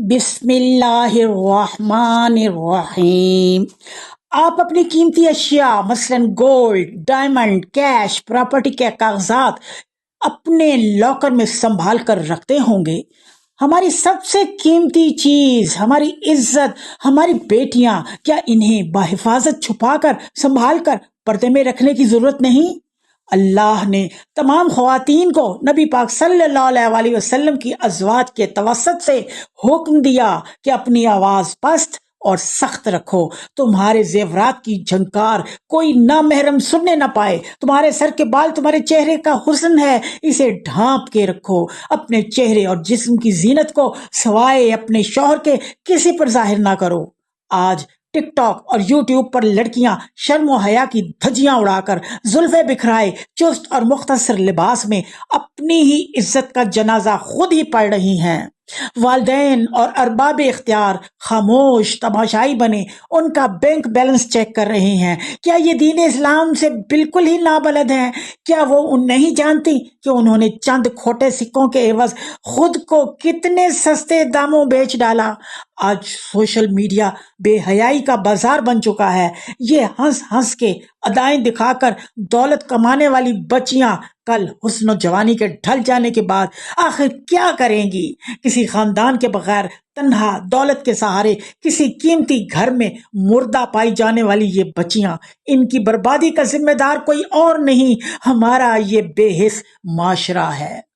بسم اللہ الرحمن الرحیم۔ آپ اپنی قیمتی اشیاء مثلاً گولڈ، ڈائمنڈ، کیش، پراپرٹی کے کاغذات اپنے لاکر میں سنبھال کر رکھتے ہوں گے۔ ہماری سب سے قیمتی چیز، ہماری عزت، ہماری بیٹیاں، کیا انہیں بحفاظت چھپا کر سنبھال کر پردے میں رکھنے کی ضرورت نہیں؟ اللہ نے تمام خواتین کو نبی پاک صلی اللہ علیہ وسلم کی ازواج کے توسط سے حکم دیا کہ اپنی آواز پست اور سخت رکھو، تمہارے زیورات کی جھنکار کوئی نامحرم سننے نہ پائے، تمہارے سر کے بال تمہارے چہرے کا حسن ہے، اسے ڈھانپ کے رکھو، اپنے چہرے اور جسم کی زینت کو سوائے اپنے شوہر کے کسی پر ظاہر نہ کرو۔ آج ٹک ٹاک اور یوٹیوب پر لڑکیاں شرم و حیا کی دھجیاں اڑا کر زلفیں بکھرائے چست اور مختصر لباس میں اپنی ہی عزت کا جنازہ خود ہی پڑھ رہی ہیں۔ والدین اور ارباب اختیار خاموش تماشائی بنے ان کا بینک بیلنس چیک کر رہے ہیں۔ کیا یہ دین اسلام سے بالکل ہی نابلد ہیں؟ کیا وہ نہیں جانتی کہ انہوں نے چند کھوٹے سکوں کے عوض خود کو کتنے سستے داموں بیچ ڈالا؟ آج سوشل میڈیا بے حیائی کا بازار بن چکا ہے۔ یہ ہنس ہنس کے ادائیں دکھا کر دولت کمانے والی بچیاں کل حسن و جوانی کے ڈھل جانے کے بعد آخر کیا کریں گی؟ کسی خاندان کے بغیر تنہا دولت کے سہارے کسی قیمتی گھر میں مردہ پائی جانے والی یہ بچیاں، ان کی بربادی کا ذمہ دار کوئی اور نہیں، ہمارا یہ بے حس معاشرہ ہے۔